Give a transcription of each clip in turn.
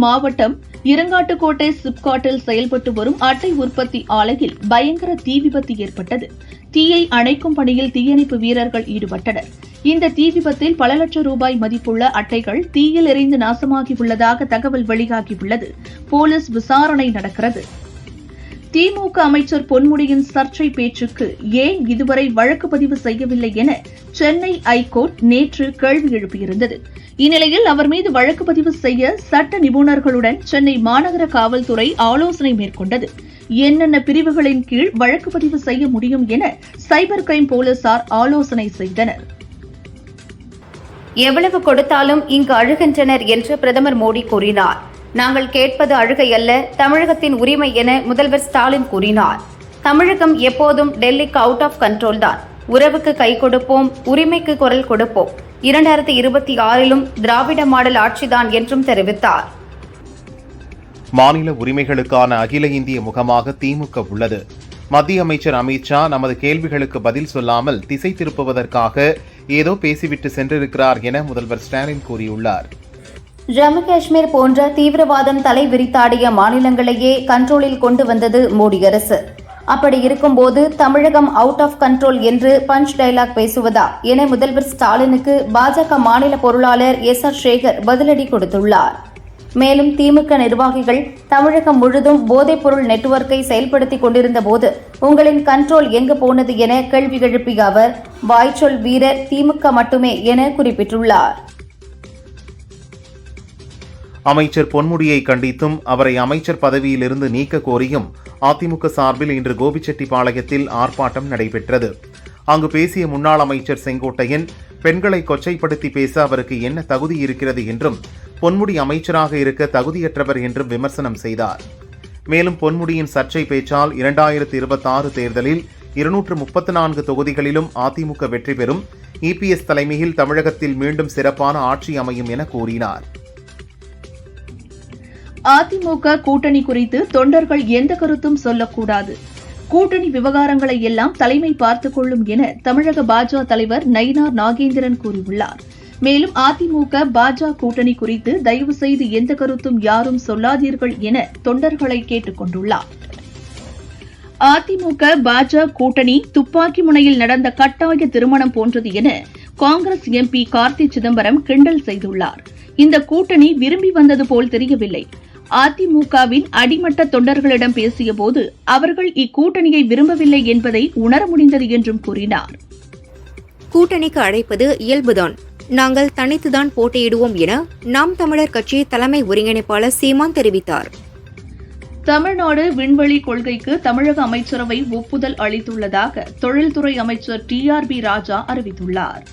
மாவட்டம் இருங்காட்டுக்கோட்டை சிப்காட்டில் செயல்பட்டு வரும் அட்டை உற்பத்தி ஆலையில் பயங்கர தீ விபத்து ஏற்பட்டது. தீயை அணைக்கும் பணியில் தீயணைப்பு வீரர்கள் ஈடுபட்டனர். இந்த தீ விபத்தில் பல லட்சம் ரூபாய் மதிப்புள்ள அட்டைகள் தீயில் எரிந்து நாசமாகியுள்ளதாக தகவல் வெளியாகியுள்ளது. போலீஸ் விசாரணை நடக்கிறது. திமுக அமைச்சர் பொன்முடியின் சர்ச்சை பேச்சுக்கு ஏன் இதுவரை வழக்கு பதிவு செய்யவில்லை என சென்னை ஐகோர்ட் நேற்று கேள்வி எழுப்பியிருந்தது. இந்நிலையில் அவர் மீது வழக்கு பதிவு செய்ய சட்ட நிபுணர்களுடன் சென்னை மாநகர காவல்துறை ஆலோசனை மேற்கொண்டது. என்னென்ன பிரிவுகளின் கீழ் வழக்கு பதிவு செய்ய முடியும் என சைபர் கிரைம் போலீசார் ஆலோசனை செய்தனர். எவ்வளவு கொடுத்தாலும் இங்கு அழுகின்றனர் என்று பிரதமர் மோடி கூறினார். நாங்கள் கேட்பது அழுகை அல்ல, தமிழகத்தின் உரிமை என முதல்வர் ஸ்டாலின் கூறினார். தமிழகம் எப்போதும் டெல்லிக்கு அவுட் ஆஃப் கண்ட்ரோல் தான். உறவுக்கு கை கொடுப்போம், உரிமைக்கு குரல் கொடுப்போம். 2026 திராவிட மாடல் ஆட்சிதான் என்றும் தெரிவித்தார். மாநில உரிமைகளுக்கான அகில இந்திய முகமாக திமுக உள்ளது. மத்திய அமைச்சர் அமித் ஷா நமது கேள்விகளுக்கு பதில் சொல்லாமல் திசை திருப்புவதற்காக ஏதோ பேசிவிட்டு சென்றிருக்கிறார் என முதல்வர் ஸ்டாலின் கூறியுள்ளார். ஜம்மு காஷ்மீர் போன்ற தீவிரவாதம் தலை விரித்தாடிய மாநிலங்களையே கண்ட்ரோலில் கொண்டு வந்தது மோடி அரசு. அப்படி இருக்கும்போது தமிழகம் அவுட் ஆஃப் கண்ட்ரோல் என்று பஞ்ச் டயலாக் பேசுவதா என முதல்வர் ஸ்டாலினுக்கு பாஜக மாநில பொருளாளர் எஸ்.ஆர். சேகர் பதிலடி கொடுத்துள்ளார். மேலும் திமுக நிர்வாகிகள் தமிழகம் முழுதும் போதைப்பொருள் நெட்வொர்க்கை செயல்படுத்திக் கொண்டிருந்த போது உங்களின் கண்ட்ரோல் எங்கு போனது என கேள்வி எழுப்பிய அவர் வாய்ச்சொல் வீரர் திமுக மட்டுமே என குறிப்பிட்டுள்ளார். அமைச்சர் பொன்முடியை கண்டித்தும் அவரை அமைச்சர் பதவியிலிருந்து நீக்க கோரியும் அதிமுக சார்பில் இன்று கோபிச்செட்டிப்பாளையத்தில் ஆர்ப்பாட்டம் நடைபெற்றது. அங்கு பேசிய முன்னாள் அமைச்சர் செங்கோட்டையன் பெண்களை கொச்சைப்படுத்தி பேச அவருக்கு என்ன தகுதி இருக்கிறது என்றும் பொன்முடி அமைச்சராக இருக்க தகுதியற்றவர் என்றும் விமர்சனம் செய்தார். மேலும் பொன்முடியின் சர்ச்சை பேச்சால் 2026 தேர்தலில் 234 தொகுதிகளிலும் அதிமுக வெற்றி பெறும், இபிஎஸ் தலைமையில் தமிழகத்தில் மீண்டும் சிறப்பான ஆட்சி அமையும் என கூறினார். அதிமுக கூட்டணி குறித்து தொண்டர்கள் எந்த கருத்தும் சொல்லக்கூடாது. கூட்டணி விவகாரங்களை எல்லாம் தலைமை பார்த்துக் கொள்ளும் என தமிழக பாஜக தலைவர் நயினார் நாகேந்திரன் கூறியுள்ளார். மேலும் அதிமுக பாஜக கூட்டணி குறித்து தயவு செய்து எந்த கருத்தும் யாரும் சொல்லாதீர்கள் என தொண்டர்களை கேட்டுக் கொண்டுள்ளார். அதிமுக பாஜக கூட்டணி துப்பாக்கி முனையில் நடந்த கட்டாய திருமணம் போன்றது என காங்கிரஸ் எம்பி கார்த்தி சிதம்பரம் கிண்டல் செய்துள்ளார். இந்த கூட்டணி விரும்பி வந்தது போல் தெரியவில்லை. அதிமுகவின் அடிமட்ட தொண்டர்களிடம் பேசியபோது அவர்கள் இக்கூட்டணியை விரும்பவில்லை என்பதை உணர முடிந்தது என்றும் கூறினார். கூட்டணிக்கு அழைப்பது இயல்புதான், நாங்கள் தனித்துதான் போட்டியிடுவோம் என நாம் தமிழர் கட்சி தலைமை ஒருங்கிணைப்பாளர் சீமான் தெரிவித்தார். தமிழ்நாடு விண்வெளி கொள்கைக்கு தமிழக அமைச்சரவை ஒப்புதல் அளித்துள்ளதாக தொழில்துறை அமைச்சர் டி.ஆர்.பி. ராஜா அறிவித்துள்ளார்.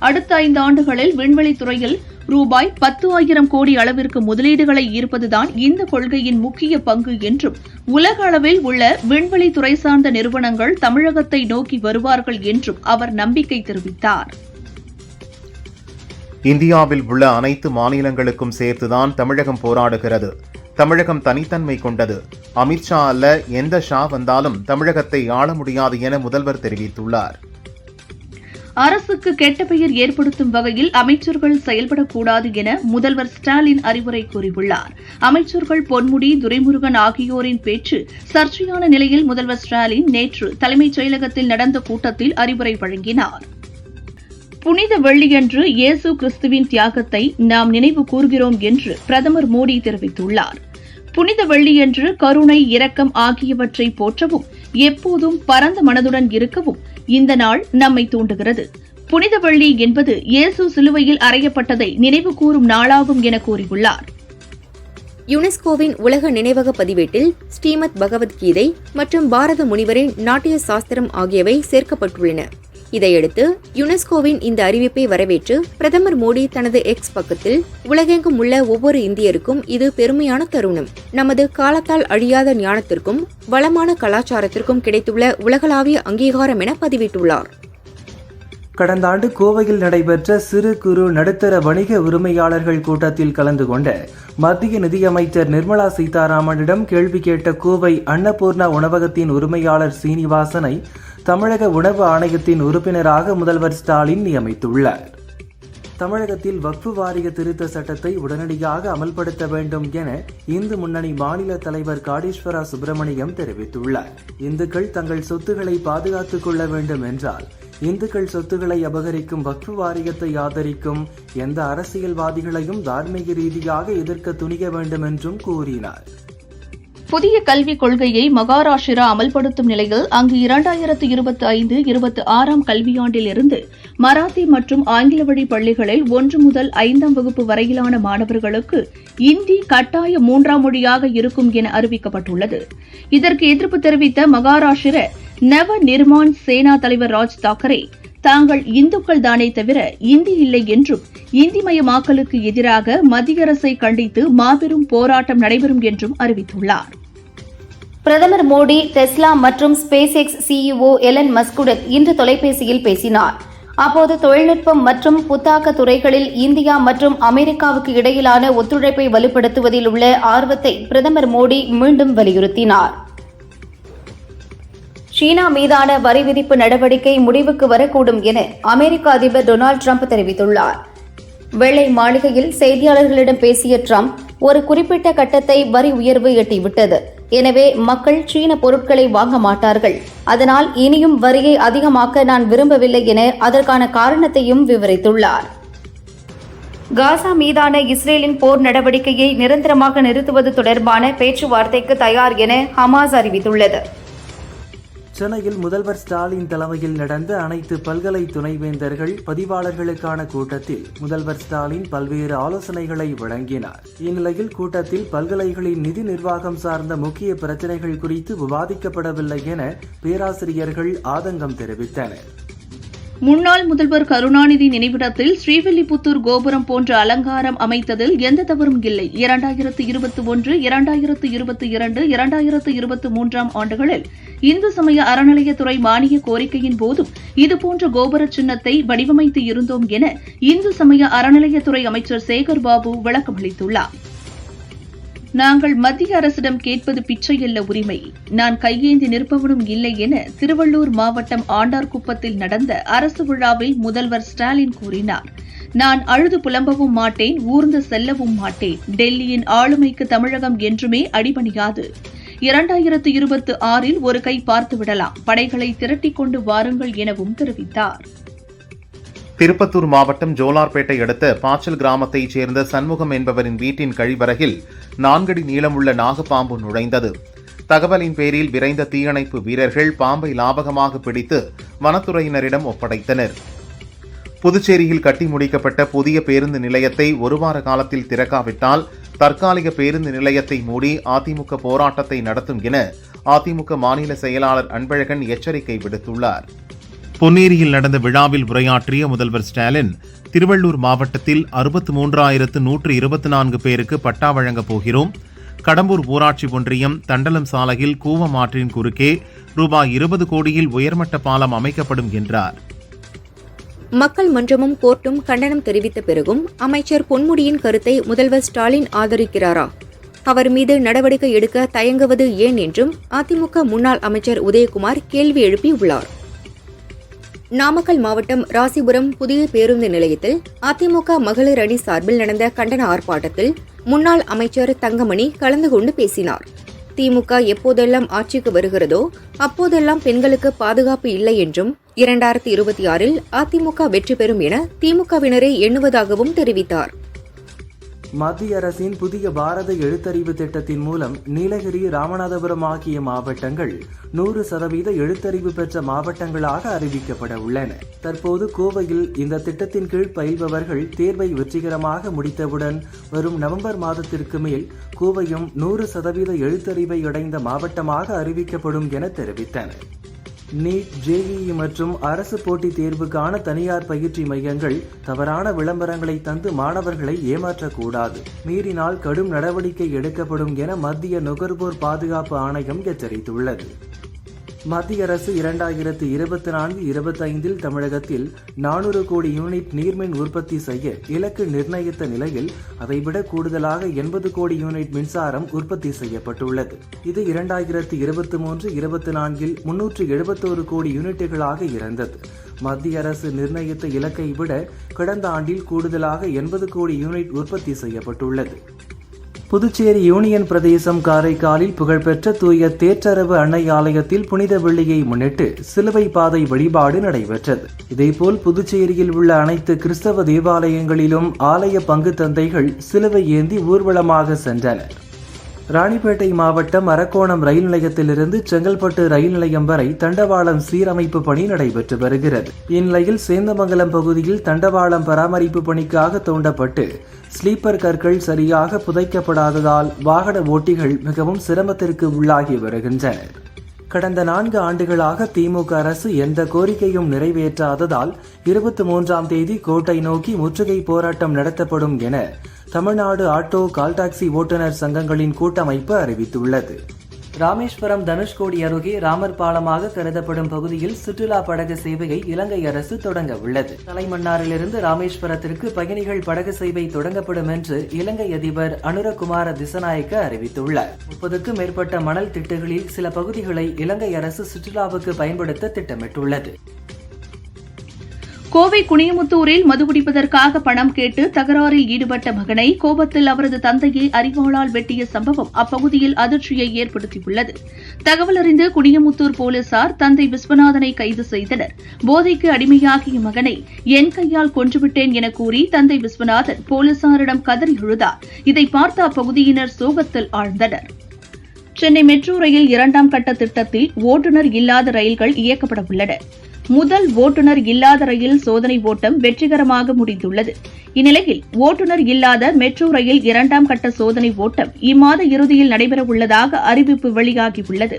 அடுத்த 5 ஆண்டுகளில் விண்வெளித்துறையில் ரூபாய் 10,000 கோடி அளவிற்கு முதலீடுகளை ஈர்ப்பதுதான் இந்த கொள்கையின் முக்கிய பங்கு என்றும் உலக அளவில் உள்ள விண்வெளித்துறை சார்ந்த நிறுவனங்கள் தமிழகத்தை நோக்கி வருவார்கள் என்றும் அவர் நம்பிக்கை தெரிவித்தார். இந்தியாவில் உள்ள அனைத்து மாநிலங்களுக்கும் சேர்த்துதான் தமிழகம் போராடுகிறது. தமிழகம் தனித்தன்மை கொண்டது. அமித் ஷா அல்ல, எந்த ஷா வந்தாலும் தமிழகத்தை ஆள முடியாது என முதல்வர் தெரிவித்துள்ளார். அரசுக்கு கெட்ட பெயர் ஏற்படுத்தும் வகையில் அமைச்சர்கள் செயல்படக்கூடாது என முதல்வர் ஸ்டாலின் அறிவுரை கூறியுள்ளார். அமைச்சர்கள் பொன்முடி, துரைமுருகன் ஆகியோரின் பேச்சு சர்ச்சையான நிலையில் முதல்வர் ஸ்டாலின் நேற்று தலைமைச் செயலகத்தில் நடந்த கூட்டத்தில் அறிவுரை வழங்கினார். புனித வெள்ளியன்று இயேசு கிறிஸ்துவின் தியாகத்தை நாம் நினைவு கூர்கிறோம் என்று பிரதமர் மோடி தெரிவித்துள்ளார். புனித வெள்ளியன்று கருணை, இரக்கம் ஆகியவற்றை போற்றவும் எப்போதும் பரந்த மனதுடன் இருக்கவும் இந்த நாள் நம்மை தூண்டுகிறது. புனித வெள்ளி என்பது இயேசு சிலுவையில் அறையப்பட்டதை நினைவு கூறும் நாளாகும் என கூறியுள்ளார். யுனெஸ்கோவின் உலக நினைவக பதிவேட்டில் ஸ்ரீமத் பகவத்கீதை மற்றும் பாரத முனிவரின் நாட்டிய சாஸ்திரம் ஆகியவை சேர்க்கப்பட்டுள்ளன. இதையடுத்து யுனெஸ்கோவின் இந்த அறிவிப்பை வரவேற்று பிரதமர் மோடி தனது எக்ஸ் பக்கத்தில் உலகெங்கும் உள்ள ஒவ்வொரு இந்தியருக்கும் இது பெருமையான தருணம், நமது காலத்தால் அழியாத ஞானத்திற்கும் வளமான கலாச்சாரத்திற்கும் கிடைத்துள்ள உலகளாவிய அங்கீகாரம் என பதிவிட்டுள்ளார். கடந்த ஆண்டு கோவையில் நடைபெற்ற சிறு குறு நடுத்தர வணிக உரிமையாளர்கள் கூட்டத்தில் கலந்து கொண்ட மத்திய நிதியமைச்சர் நிர்மலா சீதாராமனிடம் கேள்வி கேட்ட கோவை அன்னபூர்ணா உணவகத்தின் உரிமையாளர் சீனிவாசனை தமிழக உணவு ஆணையத்தின் உறுப்பினராக முதல்வர் ஸ்டாலின் நியமித்துள்ளார். தமிழகத்தில் வக்ஃபு வாரிய திருத்த சட்டத்தை உடனடியாக அமல்படுத்த வேண்டும் என இந்து முன்னணி மாநில தலைவர் காடீஸ்வரா சுப்பிரமணியம் தெரிவித்துள்ளார். இந்துக்கள் தங்கள் சொத்துக்களை பாதுகாத்துக் கொள்ள வேண்டும் என்றால் இந்துக்கள் சொத்துக்களை அபகரிக்கும் வக்ஃபு வாரியத்தை ஆதரிக்கும் எந்த அரசியல்வாதிகளையும் தார்மீக ரீதியாக எதிர்க்க துணிய வேண்டும் என்றும் கூறினார். புதிய கல்விக் கொள்கையை மகாராஷ்டிரா அமல்படுத்தும் நிலையில் அங்கு 2025-26 கல்வியாண்டில் இருந்து மராத்தி மற்றும் ஆங்கில வழி பள்ளிகளில் 1 முதல் 5ஆம் வகுப்பு வரையிலான மாணவர்களுக்கு இந்தி கட்டாய 3ஆம் மொழியாக இருக்கும் என அறிவிக்கப்பட்டுள்ளது. இதற்கு எதிர்ப்பு தெரிவித்த மகாராஷ்டிர நவ நிர்மாண் சேனா தலைவர் ராஜ் தாக்கரே தாங்கள் இந்துக்கள் தானே தவிர இந்தி இல்லை என்றும் இந்திமயமாக்கலுக்கு எதிராக மத்திய அரசை கண்டித்து மாபெரும் போராட்டம் நடைபெறும் என்றும் அறிவித்துள்ளார். பிரதமர் மோடி டெஸ்லா மற்றும் ஸ்பேஸ் எக்ஸ் சிஇஓ எலன் மஸ்குடன் இன்று தொலைபேசியில் பேசினார். அப்போது தொழில்நுட்பம் மற்றும் புத்தாக்க துறைகளில் இந்தியா மற்றும் அமெரிக்காவுக்கு இடையிலான ஒத்துழைப்பை வலுப்படுத்துவதில் உள்ள ஆர்வத்தை பிரதமர் மோடி மீண்டும் வலியுறுத்தினார். சீனா மீதான வரி விதிப்பு நடவடிக்கை முடிவுக்கு வரக்கூடும் என அமெரிக்க அதிபர் டொனால்டு டிரம்ப் தெரிவித்துள்ளார். வெள்ளை மாளிகையில் செய்தியாளர்களிடம் பேசிய டிரம்ப், ஒரு குறிப்பிட்ட கட்டத்தை வரி உயர்வு எட்டிவிட்டது. எனவே மக்கள் சீன பொருட்களை வாங்க மாட்டார்கள். அதனால் இனியும் வரியை அதிகமாக்க நான் விரும்பவில்லை என அதற்கான காரணத்தையும் விவரித்துள்ளார். காசா மீதான இஸ்ரேலின் போர் நடவடிக்கையை நிரந்தரமாக நிறுத்துவது தொடர்பான பேச்சுவார்த்தைக்கு தயார் என ஹமாஸ் அறிவித்துள்ளது. சென்னையில் முதல்வர் ஸ்டாலின் தலைமையில் நடந்த அனைத்து பல்கலை துணைவேந்தர்கள் பதிவாளர்களுக்கான கூட்டத்தில் முதல்வர் ஸ்டாலின் பல்வேறு ஆலோசனைகளை வழங்கினார். இந்நிலையில் கூட்டத்தில் பல்கலைகளின் நிதி நிர்வாகம் சார்ந்த முக்கிய பிரச்சினைகள் குறித்து விவாதிக்கப்படவில்லை என பேராசிரியர்கள் ஆதங்கம் தெரிவித்தனர். முன்னாள் முதல்வர் கருணாநிதி நினைவிடத்தில் ஸ்ரீவில்லிபுத்தூர் கோபுரம் போன்ற அலங்காரம் அமைத்ததில் எந்த தவறும் இல்லை. 2021, 2022, 2023 ஆண்டுகளில் இந்து சமய அறநிலையத்துறை மானிய கோரிக்கையின் போதும் இதுபோன்ற கோபுர சின்னத்தை வடிவமைத்து இருந்தோம் என இந்து சமய அறநிலையத்துறை அமைச்சர் சேகர் பாபு விளக்கமளித்துள்ளார். நாங்கள் மத்திய அரசிடம் கேட்பது பிச்சையல்ல உரிமை. நான் கையேந்தி நிற்பவனும் இல்லை என திருவள்ளூர் மாவட்டம் ஆண்டார்குப்பத்தில் நடந்த அரசு விழாவில் முதல்வர் ஸ்டாலின் கூறினார். நான் அழுது புலம்பவும் மாட்டேன், ஊர்ந்து செல்லவும் மாட்டேன். டெல்லியின் ஆளுமைக்கு தமிழகம் என்றுமே அடிபணியாது. 2026 ஒரு கை பார்த்துவிடலாம். படைகளை திரட்டிக் கொண்டு வாருங்கள் எனவும் தெரிவித்தார். திருப்பத்தூர் மாவட்டம் ஜோலார்பேட்டை அடுத்த பாச்சல் கிராமத்தைச் சேர்ந்த சண்முகம் என்பவரின் வீட்டின் கழிவறையில் 4 அடி நீளமுள்ள நாகப்பாம்பு நுழைந்தது. தகவலின் பேரில் விரைந்த தீயணைப்பு வீரர்கள் பாம்பை லாபகமாக பிடித்து வனத்துறையினரிடம் ஒப்படைத்தனர். புதுச்சேரியில் கட்டி முடிக்கப்பட்ட புதிய பேருந்து நிலையத்தை 1 வார காலத்தில் திறக்காவிட்டால் தற்காலிக பேருந்து நிலையத்தை மூடி அதிமுக போராட்டத்தை நடத்தும் என அதிமுக மாநில செயலாளர் அன்பழகன் எச்சரிக்கை விடுத்துள்ளார். பொன்னேரியில் நடந்த விழாவில் உரையாற்றிய முதல்வர் ஸ்டாலின், திருவள்ளூர் மாவட்டத்தில் 63,124 பேருக்கு பட்டா வழங்கப் போகிறோம். கடம்பூர் ஊராட்சி ஒன்றியம் தண்டலம் சாலையில் கூவம் ஆற்றின் குறுக்கே ரூபாய் 20 கோடியில் உயர்மட்ட பாலம் அமைக்கப்படும் என்றார். மக்கள் மன்றமும் கோர்ட்டும் கண்டனம் தெரிவித்த பிறகும் அமைச்சர் பொன்முடியின் கருத்தை முதல்வர் ஸ்டாலின் ஆதரிக்கிறாரா? அவர் மீது நடவடிக்கை எடுக்க தயங்குவது ஏன் என்றும் அதிமுக முன்னாள் அமைச்சர் உதயகுமார் கேள்வி எழுப்பியுள்ளார். நாமக்கல் மாவட்டம் ராசிபுரம் புதிய பேருந்து நிலையத்தில் அதிமுக மகளிர் அணி சார்பில் நடந்த கண்டன ஆர்ப்பாட்டத்தில் முன்னாள் அமைச்சர் தங்கமணி கலந்து கொண்டு பேசினார். திமுக எப்போதெல்லாம் ஆட்சிக்கு வருகிறதோ அப்போதெல்லாம் பெண்களுக்கு பாதுகாப்பு இல்லை என்றும் 2026 அதிமுக வெற்றி பெறும் என திமுகவினரை எண்ணுவதாகவும் தெரிவித்தார். மத்திய அரசின் புதிய பாரத எழுத்தறிவு திட்டத்தின் மூலம் நீலகிரி, ராமநாதபுரம் ஆகிய மாவட்டங்கள் 100% எழுத்தறிவு பெற்ற மாவட்டங்களாக அறிவிக்கப்பட உள்ளன. தற்போது கோவையில் இந்த திட்டத்தின் கீழ் பயில்பவர்கள் தேர்வை வெற்றிகரமாக முடித்தவுடன் வரும் நவம்பர் மாதத்திற்கு மேல் கோவையும் 100% எழுத்தறிவை அடைந்த மாவட்டமாக அறிவிக்கப்படும் என தெரிவித்தனர். நீட், ஜேஇஇ மற்றும் அரசு போட்டித் தேர்வுக்கான தனியார் பயிற்சி மையங்கள் தவறான விளம்பரங்களை தந்து மாணவர்களை ஏமாற்றக்கூடாது. மீறினால் கடும் நடவடிக்கை எடுக்கப்படும் என மத்திய நுகர்வோர் பாதுகாப்பு ஆணையம் எச்சரித்துள்ளது. மத்திய அரசு 2024-25 தமிழகத்தில் 400 கோடி யூனிட் நீர்மின் உற்பத்தி செய்ய இலக்கு நிர்ணயித்த நிலையில் அதைவிட கூடுதலாக 80 கோடி யூனிட் மின்சாரம் உற்பத்தி செய்யப்பட்டுள்ளது. இது 2023-24 371 கோடி யூனிட்டுகளாக இருந்தது. மத்திய அரசு நிர்ணயித்த இலக்கை விட கடந்த ஆண்டில் கூடுதலாக 80 கோடி யூனிட் உற்பத்தி செய்யப்பட்டுள்ளது. புதுச்சேரி யூனியன் பிரதேசம் காரைக்காலில் புகழ்பெற்ற தூய தேற்றரவு அன்னை ஆலயத்தில் புனித வெள்ளியை முன்னிட்டு சிலுவை பாதை வழிபாடு நடைபெற்றது. இதேபோல் புதுச்சேரியில் உள்ள அனைத்து கிறிஸ்தவ தேவாலயங்களிலும் ஆலய பங்கு தந்தைகள் சிலுவை ஏந்தி ஊர்வலமாக சென்றனர். ராணிப்பேட்டை மாவட்டம் அரக்கோணம் ரயில் நிலையத்திலிருந்து செங்கல்பட்டு ரயில் நிலையம் வரை தண்டவாளம் சீரமைப்பு பணி நடைபெற்று வருகிறது. இந்நிலையில் சேந்தமங்கலம் பகுதியில் தண்டவாளம் பராமரிப்பு பணிக்காக தோண்டப்பட்டு ஸ்லீப்பர் கற்கள் சரியாக புதைக்கப்படாததால் வாகன ஓட்டிகள் மிகவும் சிரமத்திற்கு உள்ளாகி வருகின்றனர். கடந்த 4 ஆண்டுகளாக திமுக அரசு எந்த கோரிக்கையும் நிறைவேற்றாததால் 23ஆம் தேதி கோட்டை நோக்கி முற்றுகை போராட்டம் நடத்தப்படும் என தமிழ்நாடு ஆட்டோ கால் டாக்ஸி ஓட்டுநர் சங்கங்களின் கூட்டமைப்பு அறிவித்துள்ளது. ராமேஸ்வரம் தனுஷ்கோடி அருகே ராமர் பாலமாக கருதப்படும் பகுதியில் சுற்றுலா படகு சேவையை இலங்கை அரசு தொடங்க உள்ளது. தலைமன்னாரிலிருந்து ராமேஸ்வரத்திற்கு பயணிகள் படகு சேவை தொடங்கப்படும் என்று இலங்கை அதிபர் அனுரகுமார திசநாயக்க அறிவித்துள்ளார். 30க்கும் மேற்பட்ட மணல் திட்டுகளில் சில பகுதிகளை இலங்கை அரசு சுற்றுலாவுக்கு பயன்படுத்த திட்டமிட்டுள்ளது. கோவை குனியமுத்தூரில் மது குடிப்பதற்காக பணம் கேட்டு தகராறில் ஈடுபட்ட மகனை கோபத்தில் அவரது தந்தையை அரிவாளால் வெட்டிய சம்பவம் அப்பகுதியில் அதிர்ச்சியை ஏற்படுத்தியுள்ளது. தகவல் அறிந்து குனியமுத்தூர் போலீசார் தந்தை விஸ்வநாதனை கைது செய்தனர். போதைக்கு அடிமையாகிய மகனை என் கையால் கொன்றுவிட்டேன் என கூறி தந்தை விஸ்வநாதன் போலீசாரிடம் கதறி அழுதார். இதை பார்த்த அப்பகுதியினர் சோகத்தில் ஆழ்ந்தனர். சென்னை மெட்ரோ ரயில் 2ஆம் கட்ட திட்டத்தில் ஓட்டுநர் இல்லாத ரயில்கள் இயக்கப்பட உள்ளன. முதல் ஓட்டுநர் இல்லாத ரயில் சோதனை ஓட்டம் வெற்றிகரமாக முடிந்துள்ளது. இந்நிலையில் ஓட்டுநர் இல்லாத மெட்ரோ ரயில் 2ஆம் கட்ட சோதனை ஓட்டம் இம்மாத இறுதியில் நடைபெறவுள்ளதாக அறிவிப்பு வெளியாகியுள்ளது.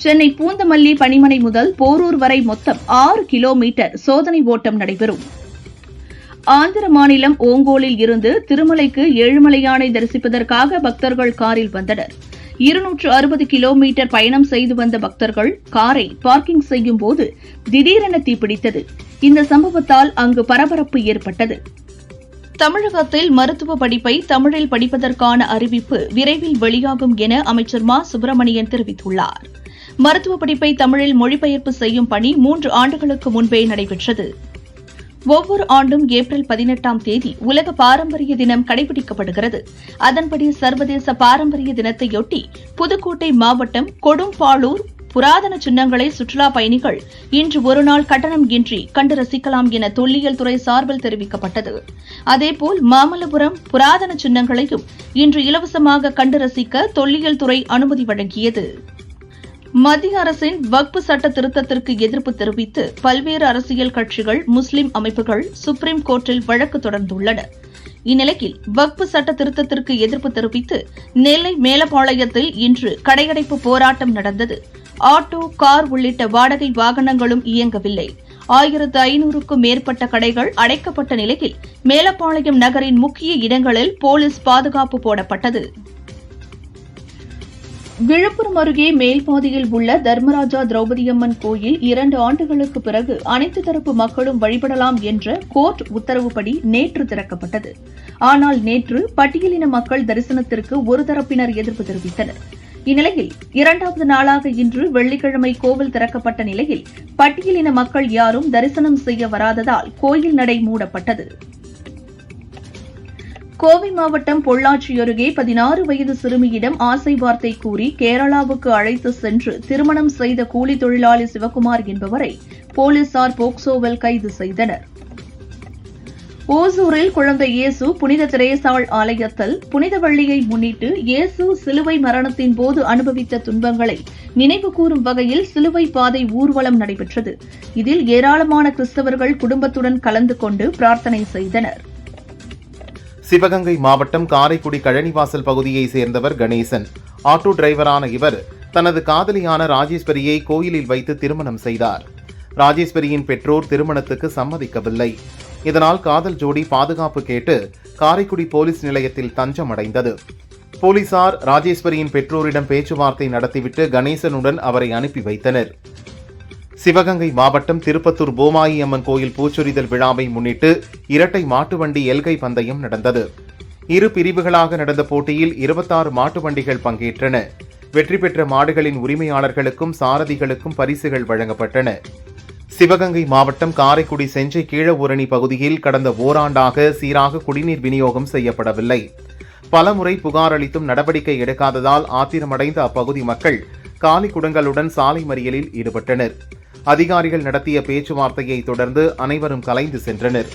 சென்னை பூந்தமல்லி பணிமனை முதல் போரூர் வரை மொத்தம் 6 கிலோமீட்டர் சோதனை ஓட்டம் நடைபெறும். ஆந்திர மாநிலம் ஓங்கோலில் இருந்து திருமலைக்கு ஏழுமலையானை தரிசிப்பதற்காக பக்தர்கள் காரில் வந்தனர். 260 கிலோமீட்டர் பயணம் செய்து வந்த பக்தர்கள் காரை பார்க்கிங் செய்யும் போது திடீரென தீப்பிடித்தது. இந்த சம்பவத்தால் அங்கு பரபரப்பு ஏற்பட்டது. தமிழகத்தில் மருத்துவ படிப்பை தமிழில் படிப்பதற்கான அறிவிப்பு விரைவில் வெளியாகும் என அமைச்சர் மா சுப்பிரமணியன் தெரிவித்துள்ளார். மருத்துவ படிப்பை தமிழில் மொழிபெயர்ப்பு செய்யும் பணி 3 ஆண்டுகளுக்கு முன்பே நடைபெற்றது. ஒவ்வொரு ஆண்டும் ஏப்ரல் 18ஆம் தேதி உலக பாரம்பரிய தினம் கடைபிடிக்கப்படுகிறது. அதன்படி சர்வதேச பாரம்பரிய தினத்தையொட்டி புதுக்கோட்டை மாவட்டம் கொடும்பாளூர் புராதன சின்னங்களை சுற்றுலா பயணிகள் இன்று ஒருநாள் கட்டணம் இன்றி கண்டு ரசிக்கலாம் என தொல்லியல் துறை சார்பில் தெரிவிக்கப்பட்டது. அதேபோல் மாமல்லபுரம் புராதன சின்னங்களையும் இன்று இலவசமாக கண்டு ரசிக்க தொல்லியல் துறை அனுமதி வழங்கியது. மத்திய அரசின் வக்ஃப் சட்ட திருத்தத்திற்கு எதிர்ப்பு தெரிவித்து பல்வேறு அரசியல் கட்சிகள், முஸ்லிம் அமைப்புகள் சுப்ரீம் கோர்ட்டில் வழக்கு தொடர்ந்துள்ளன. இந்நிலையில் வக்ஃப் சட்ட திருத்தத்திற்கு எதிர்ப்பு தெரிவித்து நெல்லை மேலப்பாளையத்தில் இன்று கடையடைப்பு போராட்டம் நடந்தது. ஆட்டோ, கார் உள்ளிட்ட வாடகை வாகனங்களும் இயங்கவில்லை. 1500க்கும் மேற்பட்ட கடைகள் அடைக்கப்பட்ட நிலையில் மேலப்பாளையம் நகரின் முக்கிய இடங்களில் போலீஸ் பாதுகாப்பு போடப்பட்டது. விழுப்புரம் அருகே மேல்பாதியில் உள்ள தர்மராஜா திரௌபதியம்மன் கோயில் 2 ஆண்டுகளுக்கு பிறகு அனைத்து தரப்பு மக்களும் வழிபடலாம் என்ற கோர்ட் உத்தரவுப்படி நேற்று திறக்கப்பட்டது. ஆனால் நேற்று பட்டியலின மக்கள் தரிசனத்திற்கு ஒரு தரப்பினர் எதிர்ப்பு தெரிவித்தனர். இந்நிலையில் 2வது நாளாக இன்று வெள்ளிக்கிழமை கோவில் திறக்கப்பட்ட நிலையில் பட்டியலின மக்கள் யாரும் தரிசனம் செய்ய வராததால் கோயில் நடை மூடப்பட்டது. கோவை மாவட்டம் பொள்ளாச்சி அருகே 16 வயது சிறுமியிடம் ஆசை வார்த்தை கூறி கேரளாவுக்கு அழைத்து சென்று திருமணம் செய்த கூலி தொழிலாளி சிவக்குமார் என்பவரை போலீசார் போக்சோவில் கைது செய்தனர். ஓசூரில் குழந்தை இயேசு புனித திரேசாள் ஆலயத்தில் புனித வெள்ளியை முன்னிட்டு இயேசு சிலுவை மரணத்தின் போது அனுபவித்த துன்பங்களை நினைவு கூறும் வகையில் சிலுவை பாதை ஊர்வலம் நடைபெற்றது. இதில் ஏராளமான கிறிஸ்தவர்கள் குடும்பத்துடன் கலந்து கொண்டு பிரார்த்தனை செய்தனர். சிவகங்கை மாவட்டம் காரைக்குடி கழனிவாசல் பகுதியைச் சேர்ந்தவர் கணேசன். ஆட்டோ டிரைவரான இவர் தனது காதலியான ராஜேஸ்வரியை கோயிலில் வைத்து திருமணம் செய்தார். ராஜேஸ்வரியின் பெற்றோர் திருமணத்துக்கு சம்மதிக்கவில்லை. இதனால் காதல் ஜோடி பாதுகாப்பு கேட்டு காரைக்குடி போலீஸ் நிலையத்தில் தஞ்சம் அடைந்தது. போலீசார் ராஜேஸ்வரியின் பெற்றோரிடம் பேச்சுவார்த்தை நடத்திவிட்டு கணேசனுடன் அவரை அனுப்பி வைத்தனர். சிவகங்கை மாவட்டம் திருப்பத்தூர் போமாயி அம்மன் கோயில் பூச்சொரிதல் விழாவை முன்னிட்டு இரட்டை மாட்டு வண்டி எல்கை பந்தயம் நடந்தது. இரு பிரிவுகளாக நடந்த போட்டியில் 26 மாட்டு வண்டிகள் பங்கேற்றன. வெற்றி பெற்ற மாடுகளின் உரிமையாளர்களுக்கும் சாரதிகளுக்கும் பரிசுகள் வழங்கப்பட்டன. சிவகங்கை மாவட்டம் காரைக்குடி செஞ்சை கீழஊரணி பகுதியில் கடந்த ஓராண்டாக சீராக குடிநீர் விநியோகம் செய்யப்படவில்லை. பலமுறை புகார் அளித்தும் நடவடிக்கை எடுக்காததால் ஆத்திரமடைந்த அப்பகுதி மக்கள் காலி குடங்களுடன் சாலை மறியலில் ஈடுபட்டனர். அதிகாரிகள் நடத்திய பேச்சுவார்த்தையை தொடர்ந்து அனைவரும் கலைந்து சென்றனர்.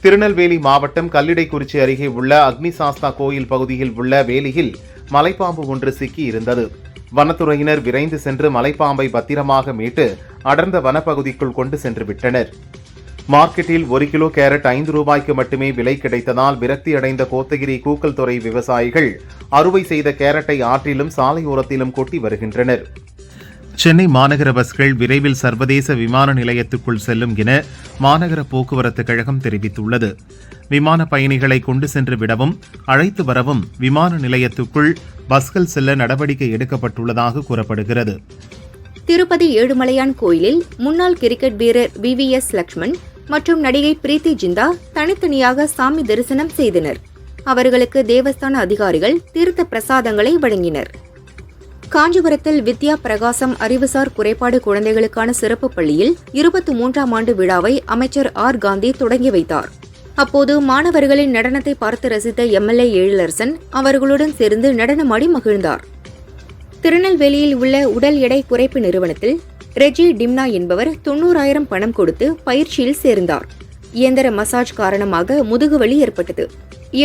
திருநெல்வேலி மாவட்டம் கல்லிடைக்குறிச்சி அருகே உள்ள அக்னிசாஸ்தா கோயில் பகுதியில் உள்ள வேலியில் மலைப்பாம்பு ஒன்று சிக்கி இருந்தது. வனத்துறையினர் விரைந்து சென்று மலைப்பாம்பை பத்திரமாக மீட்டு அடர்ந்த வனப்பகுதிக்குள் கொண்டு சென்று விட்டனர். மார்க்கெட்டில் 1 கிலோ கேரட் 5 ரூபாய்க்கு மட்டுமே விலை கிடைத்ததால் விரக்தி அடைந்த கோத்தகிரி கூக்கல் துறை விவசாயிகள் அறுவை செய்த கேரட்டை ஆற்றிலும் சாலையோரத்திலும் கொட்டி வருகின்றனர். சென்னை மாநகர பஸ்கள் விரைவில் சர்வதேச விமான நிலையத்துக்குள் செல்லும் என மாநகர போக்குவரத்து கழகம் தெரிவித்துள்ளது. விமான பயணிகளை கொண்டு சென்று விடவும் அழைத்து வரவும் விமான நிலையத்துக்குள் பஸ்கள் செல்ல நடவடிக்கை எடுக்கப்பட்டுள்ளதாக கூறப்படுகிறது. திருப்பதி ஏழுமலையான் கோயிலில் முன்னாள் கிரிக்கெட் வீரர் VVS லக்ஷ்மண் மற்றும் நடிகை பிரீத்தி ஜிந்தா தனித்தனியாக சாமி தரிசனம் செய்தனர். அவர்களுக்கு தேவஸ்தான அதிகாரிகள் தீர்த்த பிரசாதங்களை வழங்கினர். காஞ்சிபுரத்தில் வித்யா பிரகாசம் அறிவுசார் குறைபாடு குழந்தைகளுக்கான சிறப்பு பள்ளியில் 23ஆம் ஆண்டு விழாவை அமைச்சர் R. காந்தி தொடங்கி வைத்தார். அப்போது மாணவர்களின் நடனத்தை பார்த்து ரசித்த MLA எழிலரசன் அவர்களுடன் சேர்ந்து நடனமாடி மகிழ்ந்தார். திருநெல்வேலியில் உள்ள உடல் எடை குறைப்பு நிறுவனத்தில் ரெஜி டிம்னா என்பவர் 90,000 பணம் கொடுத்து பயிற்சியில் சேர்ந்தார். இயந்திர மசாஜ் காரணமாக முதுகுவலி ஏற்பட்டது.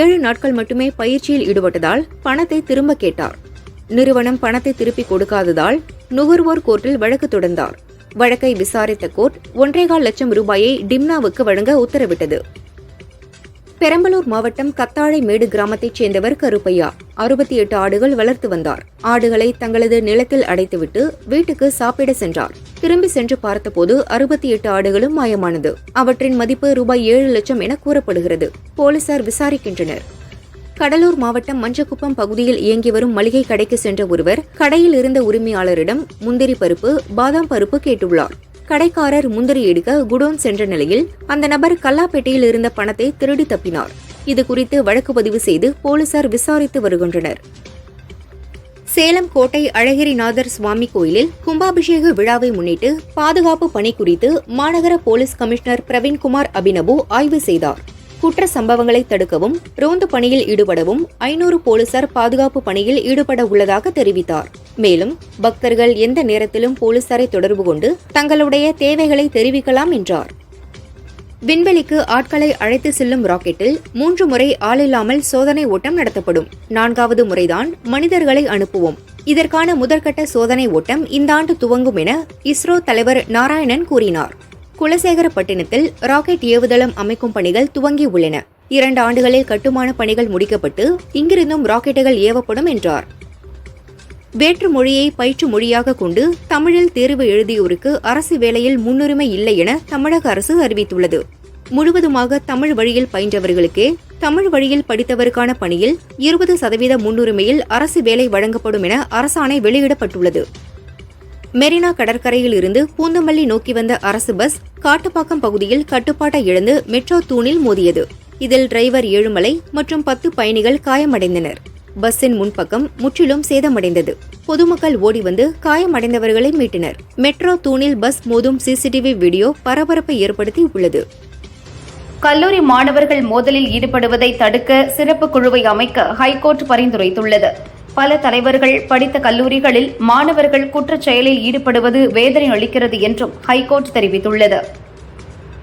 7 நாட்கள் மட்டுமே பயிற்சியில் ஈடுபட்டதால் பணத்தை திரும்ப கேட்டார். நிறுவனம் பணத்தை திருப்பிக் கொடுக்காததால் நுகர்வோர் கோர்ட்டில் வழக்கு தொடர்ந்தார். வழக்கை விசாரித்த கோர்ட் 1.25 லட்சம் ரூபாயை டிம்னாவுக்கு வழங்க உத்தரவிட்டது. பெரம்பலூர் மாவட்டம் கத்தாழை மேடு கிராமத்தைச் சேர்ந்தவர் கருப்பையா 68 ஆடுகள் வளர்த்து வந்தார். ஆடுகளை தங்களது நிலத்தில் அடைத்துவிட்டு வீட்டுக்கு சாப்பிட சென்றார். திரும்பி சென்று பார்த்தபோது 68 ஆடுகளும் மாயமானது. அவற்றின் மதிப்பு ரூபாய் 7 லட்சம் என கூறப்படுகிறது. போலீசார் விசாரிக்கின்றனர். கடலூர் மாவட்டம் மஞ்சக்குப்பம் பகுதியில் இயங்கி வரும் மளிகை கடைக்கு சென்ற ஒருவர் கடையில் இருந்த உரிமையாளரிடம் முந்திரி பருப்பு, பாதாம் பருப்பு கேட்டுள்ளார். கடைக்காரர் முந்திரி எடுக்க குடோன் சென்ற நிலையில் அந்த நபர் கல்லாப்பேட்டையில் இருந்த பணத்தை திருடி தப்பினார். இதுகுறித்து வழக்கு பதிவு செய்து போலீசார் விசாரித்து வருகின்றனர். சேலம் கோட்டை அழகிரிநாதர் சுவாமி கோயிலில் கும்பாபிஷேக விழாவை முன்னிட்டு பாதுகாப்பு பணி குறித்து மாநகர போலீஸ் கமிஷனர் பிரவீன்குமார் அபினவு ஆய்வு செய்தார். குற்ற சம்பவங்களை தடுக்கவும் ரோந்து பணியில் ஈடுபடவும் 500 போலீசார் பாதுகாப்பு பணியில் ஈடுபட உள்ளதாக தெரிவித்தார். மேலும் பக்தர்கள் எந்த நேரத்திலும் போலீசாரை தொடர்பு கொண்டு தங்களுடைய தேவைகளை தெரிவிக்கலாம் என்றார். விண்வெளிக்கு ஆட்களை அழைத்து செல்லும் ராக்கெட்டில் 3 முறை ஆளில்லாமல் சோதனை ஓட்டம் நடத்தப்படும். 4வது முறைதான் மனிதர்களை அனுப்புவோம். இதற்கான முதற்கட்ட சோதனை ஓட்டம் இந்த ஆண்டு துவங்கும் என இஸ்ரோ தலைவர் நாராயணன் கூறினார். குலசேகரப்பட்டினத்தில் ராக்கெட் ஏவுதளம் அமைக்கும் பணிகள் துவங்கி உள்ளன. 2 ஆண்டுகளில் கட்டுமான பணிகள் முடிக்கப்பட்டு இங்கிருந்தும் ராக்கெட்டுகள் ஏவப்படும் என்றார். வேற்று மொழியை பயிற்று மொழியாக கொண்டு தமிழில் தேர்வு எழுதியோருக்கு அரசு வேலையில் முன்னுரிமை இல்லை என தமிழக அரசு அறிவித்துள்ளது. முழுவதுமாக தமிழ் வழியில் பயின்றவர்களுக்கே தமிழ் வழியில் படித்தவருக்கான பணியில் 20% முன்னுரிமையில் அரசு வேலை வழங்கப்படும் என அரசாணை வெளியிடப்பட்டுள்ளது. மெரினா கடற்கரையில் இருந்து பூந்தமல்லி நோக்கி வந்த அரசு பஸ் காட்டுப்பாக்கம் பகுதியில் கட்டுப்பாட்டை இழந்து மெட்ரோ தூணில் மோதியது. இதில் டிரைவர் ஏழுமலை மற்றும் 10 பயணிகள் காயமடைந்தனர். பஸ்ஸின் முன்பக்கம் முற்றிலும் சேதமடைந்தது. பொதுமக்கள் ஓடி வந்து காயமடைந்தவர்களை மீட்டனர். மெட்ரோ தூணில் பஸ் மோதும் CCTV வீடியோ பரபரப்பை ஏற்படுத்தி உள்ளது. கல்லூரி மாணவர்கள் மோதலில் ஈடுபடுவதை தடுக்க சிறப்பு குழுவை அமைக்க ஹைகோர்ட் பரிந்துரைத்துள்ளது. பல தலைவர்கள் படித்த கல்லூரிகளில் மாணவர்கள் குற்றச் செயலில் ஈடுபடுவது வேதனை அளிக்கிறது என்றும் ஹைகோர்ட் தெரிவித்துள்ளது.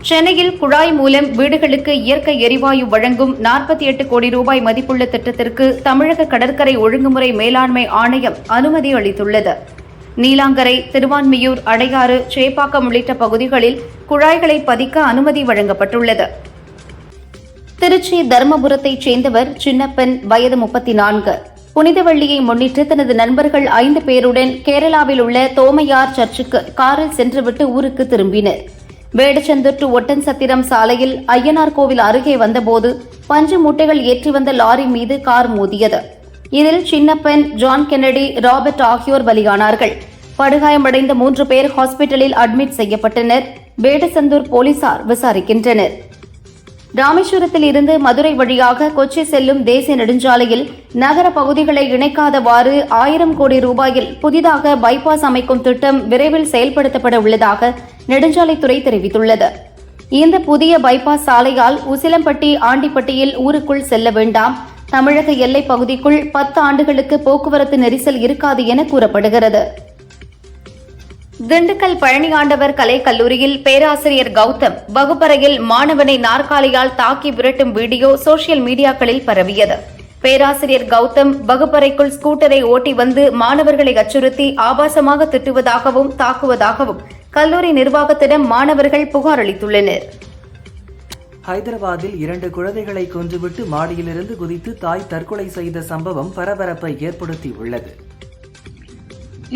சென்னையில் குழாய் மூலம் வீடுகளுக்கு இயற்கை எரிவாயு வழங்கும் 48 கோடி ரூபாய் மதிப்புள்ள திட்டத்திற்கு தமிழக கடற்கரை ஒழுங்குமுறை மேலாண்மை ஆணையம் அனுமதி அளித்துள்ளது. நீலாங்கரை, திருவான்மியூர், அடையாறு, சேப்பாக்கம் உள்ளிட்ட பகுதிகளில் குழாய்களை பதிக்க அனுமதி வழங்கப்பட்டுள்ளது. திருச்சி தர்மபுரத்தைச் சேர்ந்தவர் சின்னப்பன், வயது 34. புனிதவள்ளியை முன்னிட்டு தனது நண்பர்கள் 5 பேருடன் கேரளாவில் உள்ள தோமையார் சர்ச்சுக்கு காரில் சென்றுவிட்டு ஊருக்கு திரும்பினர். வேடச்சந்தூர் டு ஒட்டன்சத்திரம் சாலையில் ஐயனார் கோவில் அருகே வந்தபோது பஞ்சு மூட்டைகள் ஏற்றி வந்த லாரி மீது கார் மோதியது. இதில் சின்னப்பன், ஜான் கென்னடி, ராபர்ட் ஆகியோர் பலியானார்கள். படுகாயமடைந்த 3 பேர் ஹாஸ்பிட்டலில் அட்மிட் செய்யப்பட்டனர். வேடசந்தூர் போலீசார் விசாரிக்கின்றனர். ராமேஸ்வரத்தில் இருந்து மதுரை வழியாக கொச்சி செல்லும் தேசிய நெடுஞ்சாலையில் நகர பகுதிகளை இணைக்காதவாறு 1000 கோடி ரூபாயில் புதிதாக பைபாஸ் அமைக்கும் திட்டம் விரைவில் செயல்படுத்தப்பட உள்ளதாக நெடுஞ்சாலைத்துறை தெரிவித்துள்ளது. இந்த புதிய பைபாஸ் சாலையால் உசிலம்பட்டி, ஆண்டிப்பட்டியில் ஊருக்குள் செல்ல வேண்டாம். தமிழக எல்லைப் பகுதிக்குள் 10 ஆண்டுகளுக்கு போக்குவரத்து நெரிசல் இருக்காது என கூறப்படுகிறது. திண்டுக்கல் பழனியாண்டவர் கலைக் கல்லூரியில் பேராசிரியர் கௌதம் வகுப்பறையில் மாணவனை நாற்காலியால் தாக்கி விரட்டும் வீடியோ சோசியல் மீடியாக்களில் பரவியது. பேராசிரியர் கௌதம் வகுப்பறைக்குள் ஸ்கூட்டரை ஓட்டி வந்து மாணவர்களை அச்சுறுத்தி ஆபாசமாக திட்டுவதாகவும் தாக்குவதாகவும் கல்லூரி நிர்வாகத்திடம் மாணவர்கள் புகார் அளித்துள்ளனர். ஹைதராபாத்தில் 2 குழந்தைகளை கொன்றுவிட்டு மாடியிலிருந்து குதித்து தாய் தற்கொலை செய்த சம்பவம் பரபரப்பை ஏற்படுத்தியுள்ளது.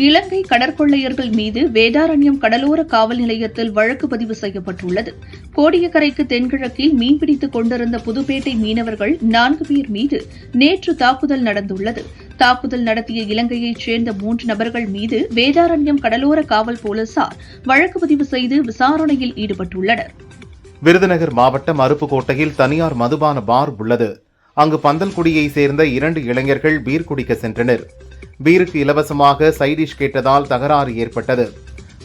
இலங்கை கடற்கொள்ளையர்கள் மீது வேதாரண்யம் கடலோர காவல் நிலையத்தில் வழக்கு பதிவு செய்யப்பட்டுள்ளது. கோடியக்கரைக்கு தென்கிழக்கில் மீன்பிடித்துக் கொண்டிருந்த புதுப்பேட்டை மீனவர்கள் 4 பேர் மீது நேற்று தாக்குதல் நடந்துள்ளது. தாக்குதல் நடத்திய இலங்கையைச் சேர்ந்த 3 நபர்கள் மீது வேதாரண்யம் கடலோர காவல் போலீசார் வழக்கு பதிவு செய்து விசாரணையில் ஈடுபட்டுள்ளனர். விருதுநகர் மாவட்டம் அருப்புக்கோட்டையில் தனியார் மதுபான பார் உள்ளது. அங்கு பந்தல்குடியை சேர்ந்த 2 இளைஞர்கள் பீர் குடிக்க சென்றனர். பீருக்கு இலவசமாக சைடிஷ் கேட்டதால் தகராறு ஏற்பட்டது.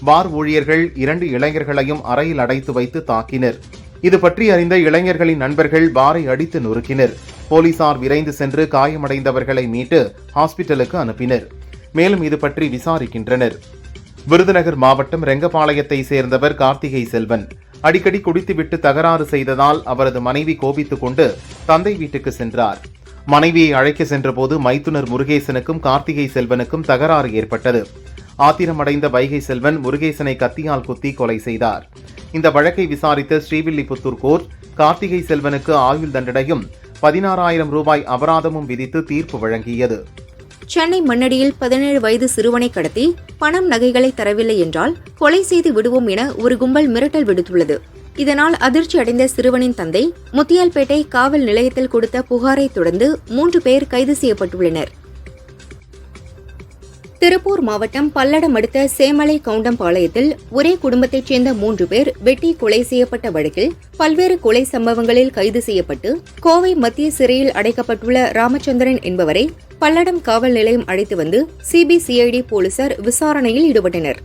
பார் ஊழியர்கள் 2 இளைஞர்களையும் அறையில் அடைத்து வைத்து தாக்கினர். இது பற்றி அறிந்த இளைஞர்களின் நண்பர்கள் பாரை அடித்து நொறுக்கினர். போலீசார் விரைந்து சென்று காயமடைந்தவர்களை மீட்டு ஹாஸ்பிட்டலுக்கு அனுப்பினர். மேலும் இது பற்றி விசாரிக்கின்றனர். விருதுநகர் மாவட்டம் ரெங்கபாளையத்தை சேர்ந்தவர் கார்த்திகை செல்வன். அடிக்கடி குடித்துவிட்டு தகராறு செய்ததால் அவரது மனைவி கோபித்துக் கொண்டு தந்தை வீட்டுக்கு சென்றார். மனைவியை அழைக்க சென்றபோது மைத்துனர் முருகேசனுக்கும் கார்த்திகை செல்வனுக்கும் தகராறு ஏற்பட்டது. ஆத்திரமடைந்த வைகை செல்வன் முருகேசனை கத்தியால் குத்தி கொலை செய்தார். இந்த வழக்கை விசாரித்த ஸ்ரீவில்லிபுத்தூர் கோர்ட் கார்த்திகை செல்வனுக்கு ஆயுள் தண்டனையும் 16,000 ரூபாய் அபராதமும் விதித்து தீர்ப்பு வழங்கியது. சென்னை மண்ணடியில் 17 வயது சிறுவனை கடத்தி பணம், நகைகளை தரவில்லை என்றால் கொலை செய்து விடுவோம் என ஒரு கும்பல் மிரட்டல் விடுத்துள்ளது. இதனால் அதிர்ச்சி அடைந்த சிறுவனின் தந்தை முத்தியால்பேட்டை காவல் நிலையத்தில் கொடுத்த புகாரை தொடர்ந்து 3 பேர் கைது செய்யப்பட்டுள்ளனர். திருப்பூர் மாவட்டம் பல்லடம் அடுத்த சேமலை கவுண்டம்பாளையத்தில் ஒரே குடும்பத்தைச் சேர்ந்த 3 பேர் வெட்டி கொலை செய்யப்பட்ட வழக்கில் பல்வேறு கொலை சம்பவங்களில் கைது செய்யப்பட்டு கோவை மத்திய சிறையில் அடைக்கப்பட்டுள்ள ராமச்சந்திரன் என்பவரை பல்லடம் காவல் நிலையம் அழைத்து வந்து சிபிசிஐடி போலீசார் விசாரணையில் ஈடுபட்டனர்.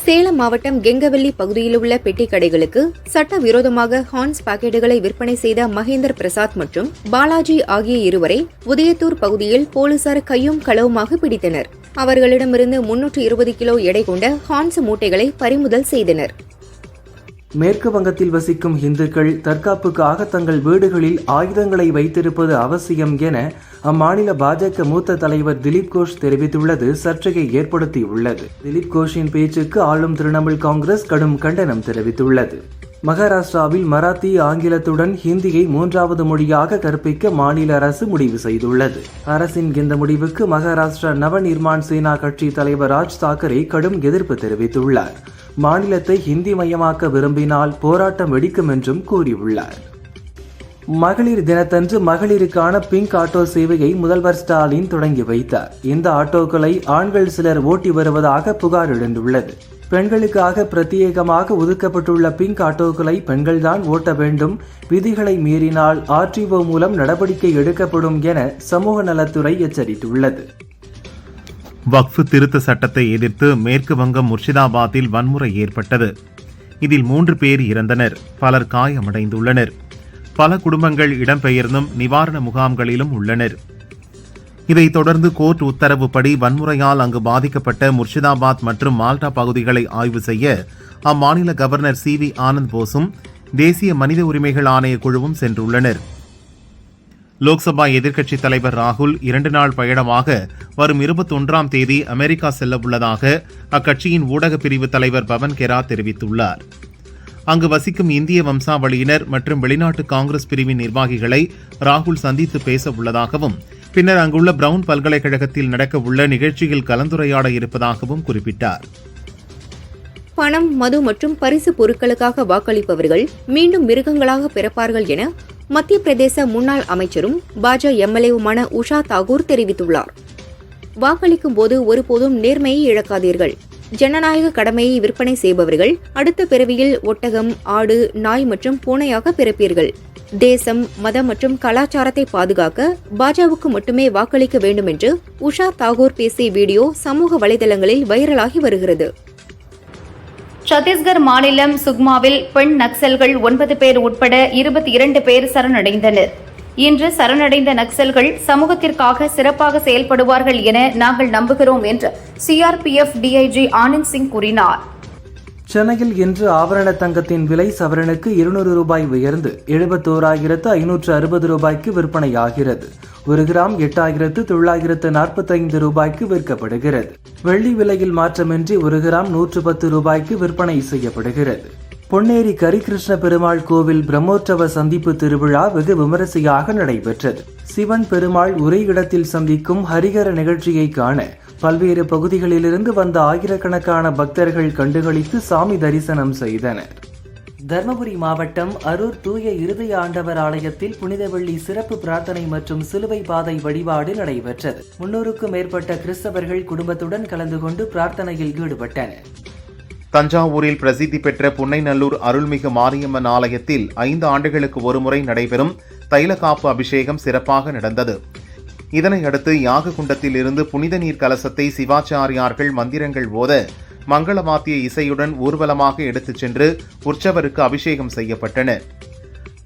சேலம் மாவட்டம் கெங்கவல்லி பகுதியில் உள்ள பெட்டி கடைகளுக்கு சட்டவிரோதமாக ஹார்ன்ஸ் பாக்கெட்டுகளை விற்பனை செய்த மகேந்தர் பிரசாத் மற்றும் பாலாஜி ஆகிய இருவரை உதயத்தூர் பகுதியில் போலீசார் கையும் களவுமாக பிடித்தனர். அவர்களிடமிருந்து 320 கிலோ எடை கொண்ட ஹார்ன்ஸ் மூட்டைகளை பறிமுதல் செய்தனர். மேற்கு வங்கத்தில் வசிக்கும் இந்துக்கள் தற்காப்புக்காக தங்கள் வீடுகளில் ஆயுதங்களை வைத்திருப்பது அவசியம் என அம்மாநில பாஜக மூத்த தலைவர் திலீப் கோஷ் தெரிவித்துள்ளது சர்ச்சையை ஏற்படுத்தியுள்ளது. திலீப் கோஷின் பேச்சுக்கு ஆளும் திரிணாமுல் காங்கிரஸ் கடும் கண்டனம் தெரிவித்துள்ளது. மகாராஷ்டிராவில் மராத்தி, ஆங்கிலத்துடன் ஹிந்தியை 3வது மொழியாக கற்பிக்க மாநில அரசு முடிவு செய்துள்ளது. அரசின் இந்த முடிவுக்கு மகாராஷ்டிரா நவ நிர்மாண் சேனா கட்சி தலைவர் ராஜ் தாக்கரே கடும் எதிர்ப்பு தெரிவித்துள்ளார். மாநிலத்தை ஹிந்தி மயமாக்க விரும்பினால் போராட்டம் வெடிக்கும் என்றும் கூறியுள்ளார். மகளிர் தினத்தன்று மகளிருக்கான பிங்க் ஆட்டோ சேவையை முதல்வர் ஸ்டாலின் தொடங்கி வைத்தார். இந்த ஆட்டோக்களை ஆண்கள் சிலர் ஓட்டி வருவதாக புகார் எழுந்துள்ளது. பெண்களுக்காக பிரத்யேகமாக ஒதுக்கப்பட்டுள்ள பிங்க் ஆட்டோக்களை பெண்கள்தான் ஓட்ட வேண்டும், விதிகளை மீறினால் ஆர்டிஓ மூலம் நடவடிக்கை எடுக்கப்படும் என சமூக நலத்துறை எச்சரித்துள்ளது. வக்ஃபு திருத்த சட்டத்தை எதிர்த்து மேற்கு வங்கம் முர்ஷிதாபாத்தில் வன்முறை ஏற்பட்டது. இதில் 3 பேர் இறந்தனர், பலர் காயமடைந்துள்ளனர். பல குடும்பங்கள் இடம்பெயர்ந்தும் நிவாரண முகாம்களிலும் உள்ளனர். இதைத் தொடர்ந்து கோர்ட் உத்தரவுப்படி வன்முறையால் அங்கு பாதிக்கப்பட்ட முர்ஷிதாபாத் மற்றும் மால்டா பகுதிகளை ஆய்வு செய்ய அம்மாநில கவர்னர் CV ஆனந்த் போஸும் தேசிய மனித உரிமைகள் ஆணைய குழுவும் சென்றுள்ளனர். லோக்சபா எதிர்க்கட்சித் தலைவர் ராகுல் 2 நாள் பயணமாக வரும் 21ஆம் தேதி அமெரிக்கா செல்லவுள்ளதாக அக்கட்சியின் ஊடகப் பிரிவு தலைவர் பவன் கெரா தெரிவித்துள்ளார். அங்கு வசிக்கும் இந்திய வம்சாவளியினர் மற்றும் வெளிநாட்டு காங்கிரஸ் பிரிவின் நிர்வாகிகளை ராகுல் சந்தித்து பேச உள்ளதாகவும் பின்னர் அங்குள்ள பிரவுன் பல்கலைக்கழகத்தில் நடக்க உள்ள நிகழ்ச்சியில் கலந்துரையாட இருப்பதாகவும் குறிப்பிட்டார். பணம், மது மற்றும் பரிசு பொருட்களுக்காக வாக்களிப்பவர்கள் மீண்டும் மிருகங்களாக பிறப்பார்கள் என மத்திய பிரதேச முன்னாள் அமைச்சரும் பாஜக எம்எல்ஏவுமான உஷா தாகூர் தெரிவித்துள்ளார். வாக்களிக்கும் போது ஒருபோதும் நேர்மையை இழக்காதீர்கள். ஜனநாயக கடமையை விற்பனை செய்பவர்கள் அடுத்த பிறவியில் ஒட்டகம், ஆடு, நாய் மற்றும் பூனையாக பிறப்பீர்கள். தேசம், மதம் மற்றும் கலாச்சாரத்தை பாதுகாக்க பாஜகவுக்கு மட்டுமே வாக்களிக்க வேண்டும் என்று உஷா தாகூர் பேசிய வீடியோ சமூக வலைதளங்களில் வைரலாகி வருகிறது. சத்தீஸ்கர் மாநிலம் சுக்மாவில் பெண் நக்சல்கள் 9 பேர் உட்பட 22 பேர் சரணடைந்தனர். இன்று சரணடைந்த நக்சல்கள் சமூகத்திற்காக சிறப்பாக செயல்படுவார்கள் என நாங்கள் நம்புகிறோம் என்று சிஆர்பிஎஃப் டிஐஜி ஆனந்த் சிங் கூறினார். சென்னையில் இன்று ஆபரண தங்கத்தின் விலை சவரனுக்கு 200 ரூபாய் உயர்ந்து 71,560 ரூபாய்க்கு விற்பனையாகிறது. 1 கிராம் 8,945 ரூபாய்க்கு விற்கப்படுகிறது. வெள்ளி விலையில் மாற்றமின்றி 1 கிராம் 110 ரூபாய்க்கு விற்பனை செய்யப்படுகிறது. பொன்னேரி கரிகிருஷ்ண பெருமாள் கோவில் பிரம்மோற்சவ சந்திப்பு திருவிழா வெகு விமரிசையாக நடைபெற்றது. சிவன் பெருமாள் ஒரே இடத்தில் சந்திக்கும் ஹரிகர நிகழ்ச்சியை காண பல்வேறு பகுதிகளிலிருந்து வந்த ஆயிரக்கணக்கான பக்தர்கள் கண்டுகளித்து சாமி தரிசனம் செய்தனர். தர்மபுரி மாவட்டம் அரூர் தூய இருதய ஆண்டவர் ஆலயத்தில் புனித வெள்ளி சிறப்பு பிரார்த்தனை மற்றும் சிலுவை பாதை வழிபாடு நடைபெற்றது. 300க்கும் மேற்பட்ட கிறிஸ்தவர்கள் குடும்பத்துடன் கலந்து கொண்டு பிரார்த்தனையில் ஈடுபட்டனர். தஞ்சாவூரில் பிரசித்தி பெற்ற புன்னைநல்லூர் அருள்மிகு மாரியம்மன் ஆலயத்தில் 5 ஆண்டுகளுக்கு ஒருமுறை நடைபெறும் தைலகாப்பு அபிஷேகம் சிறப்பாக நடந்தது. இதனையடுத்து யாக குண்டத்தில் இருந்து புனித நீர் கலசத்தை சிவாச்சாரியார்கள் மந்திரங்கள் ஓத மங்களவாத்திய இசையுடன் ஊர்வலமாக எடுத்துச் சென்று உற்சவருக்கு அபிஷேகம் செய்யப்பட்டன.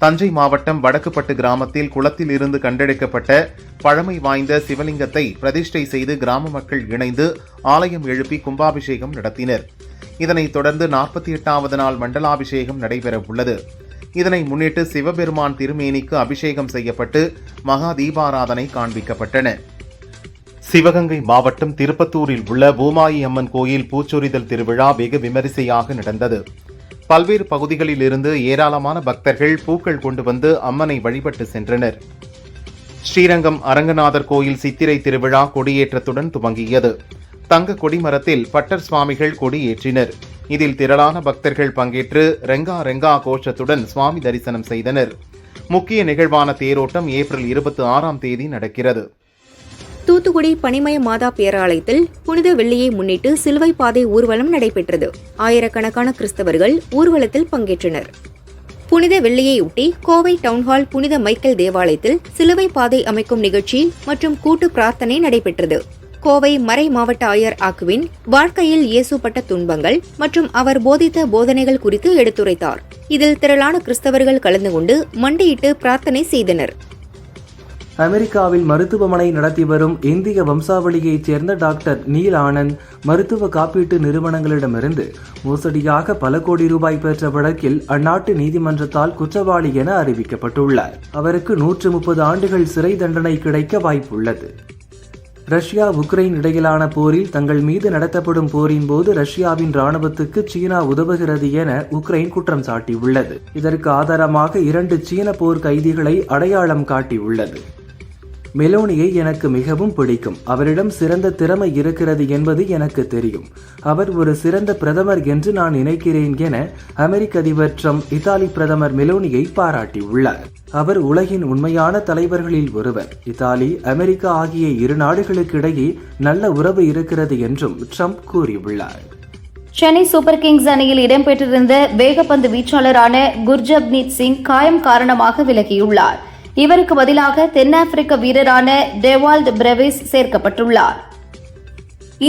தஞ்சை மாவட்டம் வடக்குப்பட்டு கிராமத்தில் குளத்தில் இருந்து கண்டெடுக்கப்பட்ட பழமை வாய்ந்த சிவலிங்கத்தை பிரதிஷ்டை செய்து கிராம மக்கள் இணைந்து ஆலயம் எழுப்பி கும்பாபிஷேகம் நடத்தினர். இதனைத் தொடர்ந்து 48வது நாள் மண்டலாபிஷேகம் நடைபெறவுள்ளது. இதனை முன்னிட்டு சிவபெருமான் திருமேனிக்கு அபிஷேகம் செய்யப்பட்டு மகா தீபாராதனை காண்பிக்கப்பட்டன. சிவகங்கை மாவட்டம் திருப்பத்தூரில் உள்ள பூமாயி அம்மன் கோயில் பூச்சொரிதல் திருவிழா வெகு விமரிசையாக நடந்தது. பல்வேறு பகுதிகளில் இருந்து ஏராளமான பக்தர்கள் பூக்கள் கொண்டு வந்து அம்மனை வழிபட்டு சென்றனர். ஸ்ரீரங்கம் அரங்கநாதர் கோயில் சித்திரை திருவிழா கொடியேற்றத்துடன் துவங்கியது. தங்க கொடிமரத்தில் பட்டர் சுவாமிகள் கொடியேற்றினர். இதில் திரளான பக்தர்கள் பங்கேற்று ரெங்கா ரெங்கா கோஷத்துடன் சுவாமி தரிசனம் செய்தனர். முக்கிய நிகழ்வான தேரோட்டம் ஏப்ரல் 26ஆம் தேதி நடக்கிறது. தூத்துக்குடி பனிமய மாதா பேராலயத்தில் புனித வெள்ளியை முன்னிட்டு சிலுவை பாதை ஊர்வலம் நடைபெற்றது. ஆயிரக்கணக்கான கிறிஸ்தவர்கள் ஊர்வலத்தில் பங்கேற்றனர். புனித வெள்ளியையொட்டி கோவை டவுன்ஹால் புனித மைக்கேல் தேவாலயத்தில் சிலுவை பாதை அமைக்கும் நிகழ்ச்சி மற்றும் கூட்டு பிரார்த்தனை நடைபெற்றது. கோவை மறை மாவட்ட ஆயர் ஆக்குவின் வாழ்க்கையில் இயேசுப்பட்ட துன்பங்கள் மற்றும் அவர் போதித்த போதனைகள் குறித்து எடுத்துரைத்தார். இதில் திரளான கிறிஸ்தவர்கள் கலந்து கொண்டு மண்டியிட்டு பிரார்த்தனை செய்தனர். அமெரிக்காவில் மருத்துவமனை நடத்தி வரும் இந்திய வம்சாவளியைச் சேர்ந்த டாக்டர் நீல் ஆனந்த் மருத்துவ காப்பீட்டு நிறுவனங்களிடமிருந்து மோசடியாக பல கோடி ரூபாய் பெற்ற வழக்கில் அந்நாட்டு நீதிமன்றத்தால் குற்றவாளி என அறிவிக்கப்பட்டுள்ளார். அவருக்கு 130 ஆண்டுகள் சிறை தண்டனை கிடைக்க வாய்ப்புள்ளது. ரஷ்யா உக்ரைன் இடையிலான போரில் தங்கள் மீது நடத்தப்படும் போரின் போது ரஷ்யாவின் ராணுவத்துக்கு சீனா உதவுகிறது என உக்ரைன் குற்றம் சாட்டியுள்ளது. இதற்கு ஆதாரமாக 2 சீன போர் கைதிகளை அடையாளம் காட்டியுள்ளது. மெலோனியை எனக்கு மிகவும் பிடிக்கும். அவரிடம் சிறந்த திறமை இருக்கிறது என்பது எனக்கு தெரியும். அவர் ஒரு சிறந்த பிரதமர் என்று நான் நினைக்கிறேன் என அமெரிக்க அதிபர் ட்ரம்ப் இத்தாலி பிரதமர் மெலோனியை பாராட்டியுள்ளார். அவர் உலகின் உண்மையான தலைவர்களில் ஒருவர். இத்தாலி, அமெரிக்கா ஆகிய 2 நாடுகளுக்கு இடையே நல்ல உறவு இருக்கிறது என்றும் ட்ரம்ப் கூறியுள்ளார். சென்னை சூப்பர் கிங்ஸ் அணியில் இடம்பெற்றிருந்த வேகப்பந்து வீச்சாளரான குர்ஜப்னீத் சிங் காயம் காரணமாக விலகியுள்ளார். இவருக்கு பதிலாக தென்னாப்பிரிக்க வீரரான டெவால்ட் பிரவிஸ் சேர்க்கப்பட்டுள்ளார்.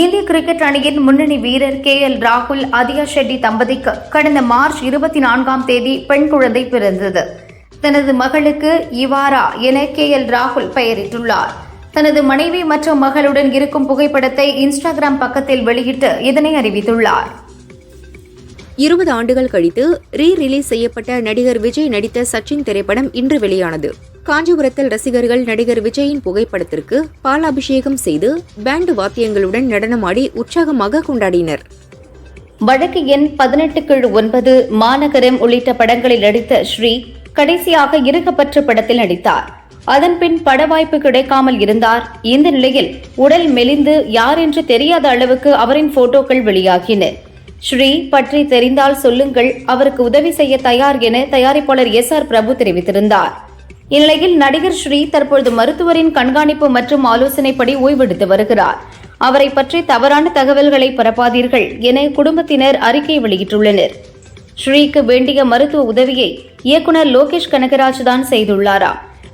இந்திய கிரிக்கெட் அணியின் முன்னணி வீரர் KL ராகுல், அதியா ஷெட்டி தம்பதிக்கு கடந்த மார்ச் 24ஆம் தேதி பெண் குழந்தை பிறந்தது. தனது மகளுக்கு இவாரா என KL ராகுல் பெயரிட்டுள்ளார். தனது மனைவி மற்றும் மகளுடன் இருக்கும் புகைப்படத்தை இன்ஸ்டாகிராம் பக்கத்தில் வெளியிட்டு இதனை அறிவித்துள்ளார். 20 ஆண்டுகள் கழித்து ரீ-ரிலீஸ் செய்யப்பட்ட நடிகர் விஜய் நடித்த சச்சின் திரைப்படம் இன்று வெளியானது. காஞ்சிபுரத்தில் ரசிகர்கள் நடிகர் விஜயின் புகைப்படத்திற்கு பாலாபிஷேகம் செய்து பேண்டு வாத்தியங்களுடன் நடனமாடி உற்சாகமாக கொண்டாடினர். வழக்கு எண் 18/9, மாநகரம் உள்ளிட்ட படங்களில் நடித்த ஸ்ரீ கடைசியாக இருக்கப்பற்ற படத்தில் நடித்தார். அதன்பின் பட வாய்ப்பு கிடைக்காமல் இருந்தார். இந்த நிலையில் உடல் மெலிந்து யார் என்று தெரியாத அளவுக்கு அவரின் போட்டோக்கள் வெளியாகின. ஸ்ரீ பற்றி தெரிந்தால் சொல்லுங்கள், அவருக்கு உதவி செய்ய தயார் என தயாரிப்பாளர் SR பிரபு தெரிவித்திருந்தார். இந்நிலையில் நடிகர் ஸ்ரீ தற்பொழுது மருத்துவரின் கண்காணிப்பு மற்றும் ஆலோசனைப்படி ஓய்வெடுத்து வருகிறார். அவரை பற்றி தவறான தகவல்களை பரப்பாதீர்கள் என குடும்பத்தினர் அறிக்கை வெளியிட்டுள்ளனர். ஸ்ரீக்கு வேண்டிய மருத்துவ உதவியை இயக்குனர் லோகேஷ் கனகராஜ் தான் செய்துள்ளாரா?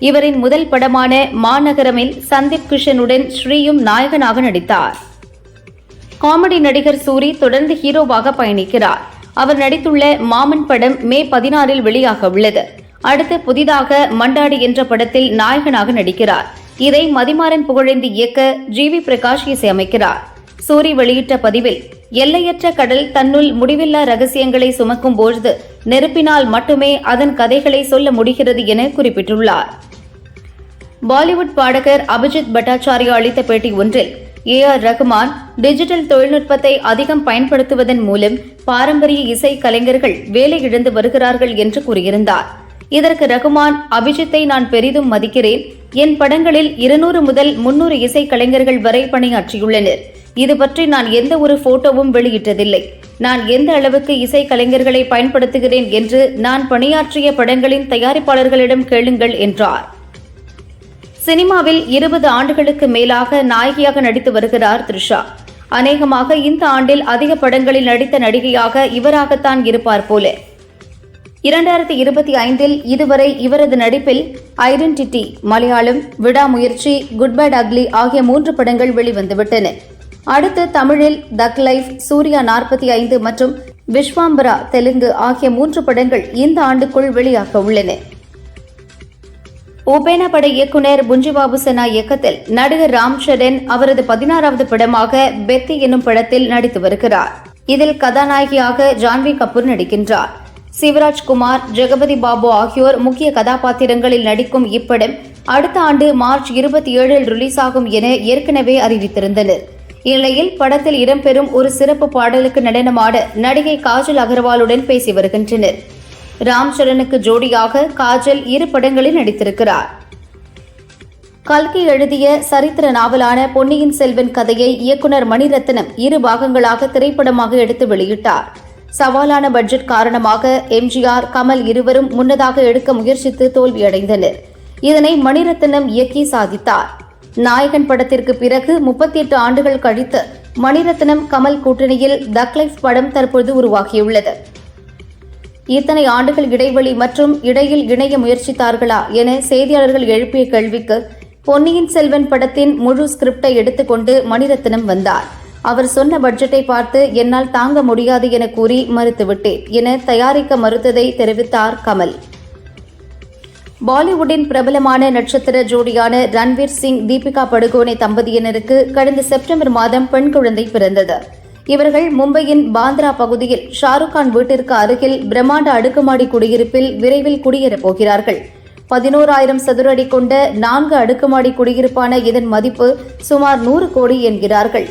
இவரின் முதல் படமான மாநகரமில் சந்தீப் கிஷனுடன் ஸ்ரீயும் நாயகனாக நடித்தார். காமெடி நடிகர் சூரி தொடர்ந்து ஹீரோவாக பயணிக்கிறார். அவர் நடித்துள்ள மாமன் படம் மே 16 வெளியாக உள்ளது. அடுத்து புதிதாக மண்டாடி என்ற படத்தில் நாயகனாக நடிக்கிறார். இதை மதிமாறன் புகழேந்தி இயக்க ஜி.வி. பிரகாஷ் இசையமைக்கிறார். சூரி வெளியிட்ட பதிவில், எல்லையற்ற கடல் தன்னுள் முடிவில்லா ரகசியங்களை சுமக்கும் பொழுது நெருப்பினால் மட்டுமே அதன் கதைகளை சொல்ல முடிகிறது என குறிப்பிட்டுள்ளார். பாலிவுட் பாடகர் அபிஜித் பட்டாச்சார்யா அளித்த பேட்டி ஒன்றில் ஏ.ஆர். ரஹ்மான் டிஜிட்டல் தொழில்நுட்பத்தை அதிகம் பயன்படுத்துவதன் மூலம் பாரம்பரிய இசை கலைஞர்கள் வேலை இழந்து வருகிறார்கள் என்று கூறியிருந்தார். இதற்கு ரஹ்மான், அபிஜித்தை நான் பெரிதும் மதிக்கிறேன். என் படங்களில் 200 முதல் 300 இசை கலைஞர்கள் வரை பணியாற்றியுள்ளனர். இது பற்றி நான் எந்த ஒரு போட்டோவும் வெளியிட்டதில்லை. நான் எந்த அளவுக்கு இசை கலைஞர்களை பயன்படுத்துகிறேன் என்று நான் பணியாற்றிய படங்களின் தயாரிப்பாளர்களிடம் கேளுங்கள் என்றார். சினிமாவில் 20 ஆண்டுகளுக்கு மேலாக நாயகியாக நடித்து வருகிறார் த்ரிஷா. அநேகமாக இந்த ஆண்டில் அதிக படங்களில் நடித்த நடிகையாக இவராகத்தான் இருப்பார் போல. 2025 இதுவரை இவரது நடிப்பில் ஐடென்டிட்டி, மலையாளம், விடாமுயற்சி, குட் பேட் அக்லி ஆகிய 3 படங்கள் வெளிவந்துவிட்டன. அடுத்து தமிழில் தக் லைஃப், சூர்யா 45 மற்றும் விஸ்வாம்பரா தெலுங்கு ஆகிய 3 படங்கள் இந்த ஆண்டுக்குள் வெளியாக உள்ளன. உபேனா பட இயக்குனர் புஞ்சிபாபு சென்னா இயக்கத்தில் நடிகர் ராம் சரண் அவரது 16வது படமாக பெத்தி என்னும் படத்தில் நடித்து வருகிறார். இதில் கதாநாயகியாக ஜான்வி கபூர் நடிக்கின்றார். சிவராஜ்குமார், ஜெகபதி பாபு ஆகியோர் முக்கிய கதாபாத்திரங்களில் நடிக்கும் இப்படம் அடுத்த ஆண்டு மார்ச் 27 ரிலீஸ் ஆகும் என ஏற்கனவே அறிவித்திருந்தனர். இந்நிலையில் படத்தில் இடம்பெறும் ஒரு சிறப்பு பாடலுக்கு நடனமாட நடிகை காஜல் அகர்வாலுடன் பேசி வருகின்றனர். ராம் சரணுக்கு ஜோடியாக காஜல் 2 படங்களில் நடித்திருக்கிறார். கல்கி எழுதிய சரித்திர நாவலான பொன்னியின் செல்வன் கதையை இயக்குனர் மணிரத்னம் 2 பாகங்களாக திரைப்படமாக எடுத்து வெளியிட்டார். சவாலான பட்ஜெட் காரணமாக எம்ஜிஆர், கமல் இருவரும் முன்னதாக எடுக்க முயற்சித்து தோல்வியடைந்தனர். இதனை மணிரத்னம் இயக்கி சாதித்தார். நாயகன் படத்திற்கு பிறகு 38 ஆண்டுகள் கழித்து மணிரத்னம் கமல் கூட்டணியில் தக் லைஃப் படம் தற்போது உருவாகியுள்ளது. இத்தனை ஆண்டுகள் இடைவெளி மற்றும் இடையில் இணைய முயற்சித்தார்களா என செய்தியாளர்கள் எழுப்பிய கேள்விக்கு பொன்னியின் செல்வன் படத்தின் முழு ஸ்கிரிப்டை எடுத்துக்கொண்டு மணிரத்னம் வந்தார். அவர் சொன்ன பட்ஜெட்டை பார்த்து என்னால் தாங்க முடியாது என கூறி மறுத்துவிட்டேன் என தயாரிக்க மறுத்ததை தெரிவித்தார் கமல். பாலிவுட்டின் பிரபலமான நட்சத்திர ஜோடியான ரன்வீர் சிங், தீபிகா படுகோனே தம்பதியினருக்கு கடந்த செப்டம்பர் மாதம் பெண் குழந்தை பிறந்தது. இவர்கள் மும்பையின் பாந்த்ரா பகுதியில் ஷாருக் கான் வீட்டிற்கு அருகில் பிரம்மாண்ட அடுக்குமாடி குடியிருப்பில் விரைவில் குடியேறப் போகிறார்கள். 11,000 சதுர அடி கொண்ட 4 அடுக்குமாடி குடியிருப்பான இதன் மதிப்பு சுமார் 100 கோடி என்கிறார்கள்.